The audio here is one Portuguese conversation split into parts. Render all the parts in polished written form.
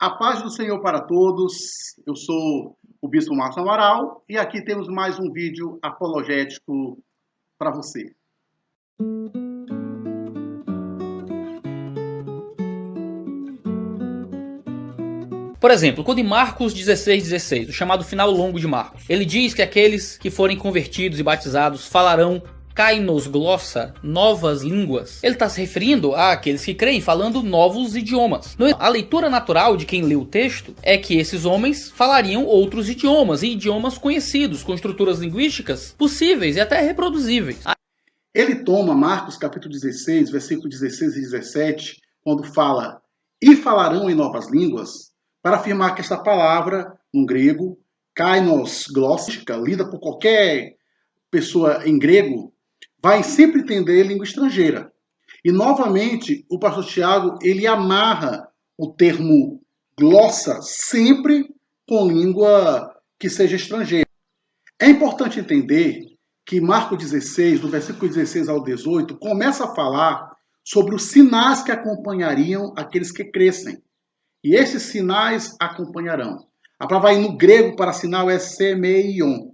A paz do Senhor para todos. Eu sou o Bispo Márcio Amaral e aqui temos mais um vídeo apologético para você. Por exemplo, quando em Marcos 16:16, o chamado final longo de Marcos, ele diz que aqueles que forem convertidos e batizados falarão kainos glossa, novas línguas. Ele está se referindo àqueles que creem falando novos idiomas. A leitura natural de quem lê o texto é que esses homens falariam outros idiomas, e idiomas conhecidos, com estruturas linguísticas possíveis e até reproduzíveis. Ele toma Marcos capítulo 16, versículo 16 e 17, quando fala e falarão em novas línguas, para afirmar que essa palavra, no grego, kainos glossa, lida por qualquer pessoa em grego, vai sempre entender língua estrangeira. E, novamente, o pastor Tiago, ele amarra o termo glossa sempre com língua que seja estrangeira. É importante entender que Marcos 16, do versículo 16 ao 18, começa a falar sobre os sinais que acompanhariam aqueles que crescem. E esses sinais acompanharão. A palavra aí no grego para sinal é semeion.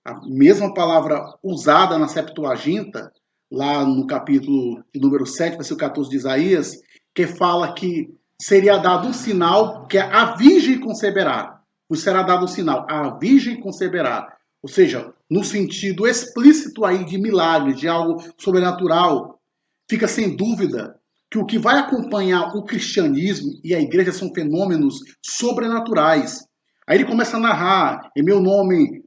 A mesma palavra usada na Septuaginta, lá no capítulo de número 7, versículo 14 de Isaías, que fala que seria dado um sinal que a virgem conceberá. Pois será dado um sinal, a virgem conceberá. Ou seja, no sentido explícito aí de milagre, de algo sobrenatural, fica sem dúvida que o que vai acompanhar o cristianismo e a igreja são fenômenos sobrenaturais. Aí ele começa a narrar, em meu nome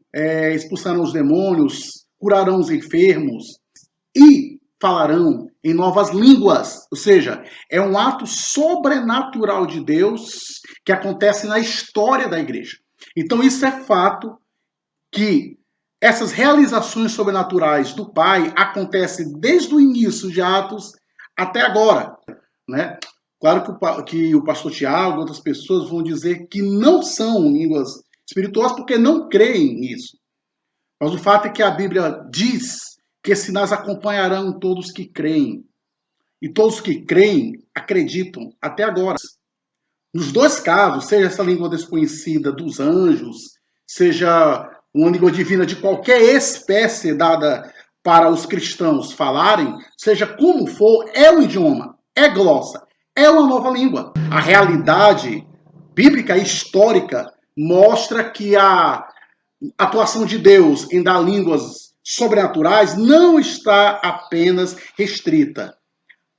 expulsarão os demônios, curarão os enfermos e falarão em novas línguas. Ou seja, é um ato sobrenatural de Deus que acontece na história da igreja. Então isso é fato que essas realizações sobrenaturais do Pai acontecem desde o início de Atos até agora, né? Claro que o pastor Tiago e outras pessoas vão dizer que não são línguas espirituosas porque não creem nisso. Mas o fato é que a Bíblia diz que esses sinais acompanharão todos que creem. E todos que creem acreditam até agora. Nos dois casos, seja essa língua desconhecida dos anjos, seja uma língua divina de qualquer espécie dada para os cristãos falarem, seja como for, é um idioma, é glossa, é uma nova língua. A realidade bíblica e histórica mostra que a atuação de Deus em dar línguas sobrenaturais não está apenas restrita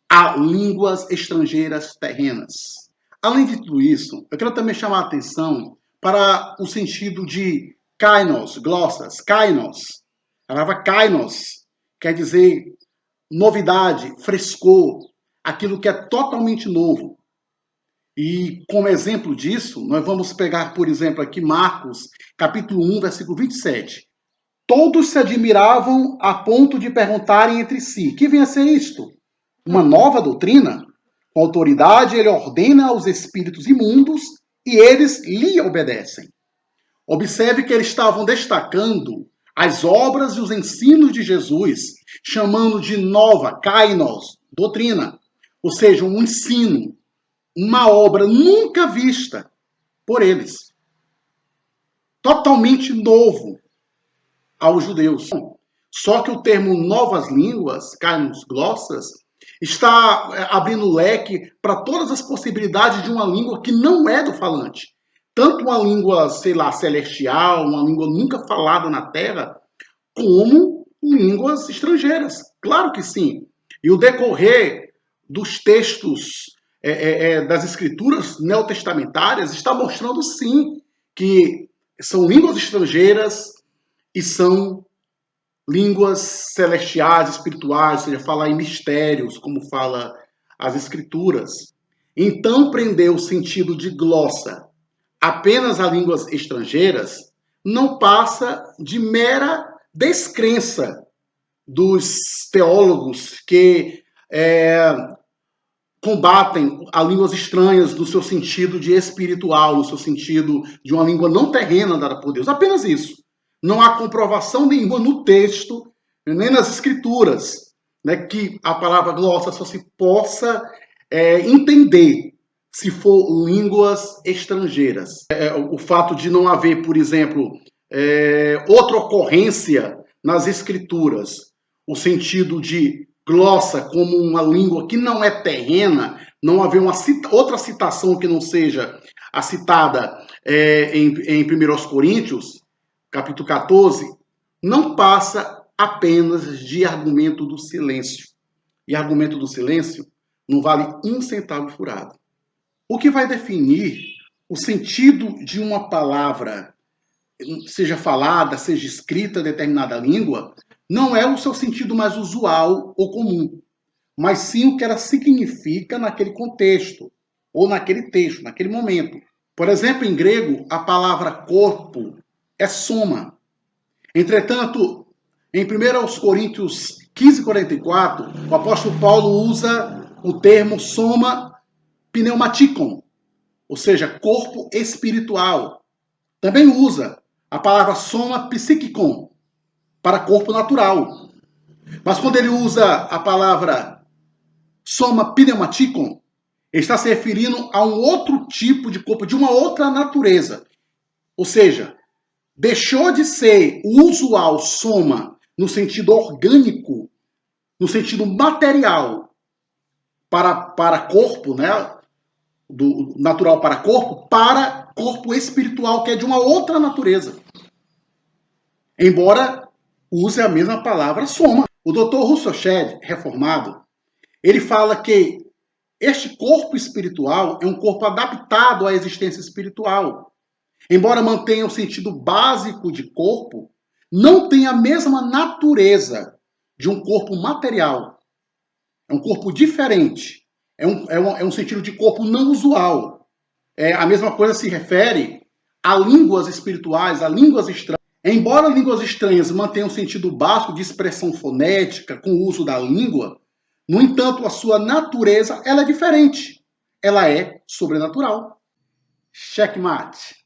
a línguas estrangeiras terrenas. Além de tudo isso, eu quero também chamar a atenção para o sentido de kainos, glossas, kainos. A palavra kainos quer dizer novidade, frescor, aquilo que é totalmente novo. E como exemplo disso, nós vamos pegar, por exemplo, aqui Marcos, capítulo 1, versículo 27. Todos se admiravam a ponto de perguntarem entre si, que vem a ser isto? Uma nova doutrina? Com autoridade ele ordena aos espíritos imundos e eles lhe obedecem. Observe que eles estavam destacando as obras e os ensinos de Jesus, chamando de nova, kainos, doutrina. Ou seja, um ensino, uma obra nunca vista por eles. Totalmente novo aos judeus. Só que o termo novas línguas, kainos glossas, está abrindo leque para todas as possibilidades de uma língua que não é do falante. Tanto uma língua, sei lá, celestial, uma língua nunca falada na Terra, como línguas estrangeiras. Claro que sim. E o decorrer dos textos das escrituras neotestamentárias está mostrando sim que são línguas estrangeiras e são línguas celestiais, espirituais, ou seja, falar em mistérios, como fala as escrituras. Então, prender o sentido de glossa apenas a línguas estrangeiras não passa de mera descrença dos teólogos que combatem as línguas estranhas no seu sentido de espiritual, no seu sentido de uma língua não terrena dada por Deus. Apenas isso. Não há comprovação nenhuma no texto, nem nas escrituras, né, que a palavra glossa só se possa entender se for línguas estrangeiras. O fato de não haver, por exemplo, outra ocorrência nas escrituras, o sentido de glossa como uma língua que não é terrena, não haver outra citação que não seja a citada em 1 Coríntios, capítulo 14, não passa apenas de argumento do silêncio. E argumento do silêncio não vale um centavo furado. O que vai definir o sentido de uma palavra, seja falada, seja escrita em determinada língua, não é o seu sentido mais usual ou comum, mas sim o que ela significa naquele contexto, ou naquele texto, naquele momento. Por exemplo, em grego, a palavra corpo é soma. Entretanto, em 1 Coríntios 15:44, o apóstolo Paulo usa o termo soma pneumatikon, ou seja, corpo espiritual. Também usa a palavra soma psikikon, para corpo natural. Mas quando ele usa a palavra soma pneumatikon, ele está se referindo a um outro tipo de corpo, de uma outra natureza. Ou seja, deixou de ser o usual soma no sentido orgânico, no sentido material para corpo, né? Do natural para corpo espiritual, que é de uma outra natureza. Embora use a mesma palavra soma. O Dr. Russell Shedd, reformado, ele fala que este corpo espiritual é um corpo adaptado à existência espiritual. Embora mantenha o sentido básico de corpo, não tem a mesma natureza de um corpo material. É um corpo diferente. É um sentido de corpo não usual. A mesma coisa se refere a línguas espirituais, a línguas estranhas. Embora línguas estranhas mantenham um sentido básico de expressão fonética com o uso da língua, no entanto, a sua natureza ela é diferente. Ela é sobrenatural. Checkmate.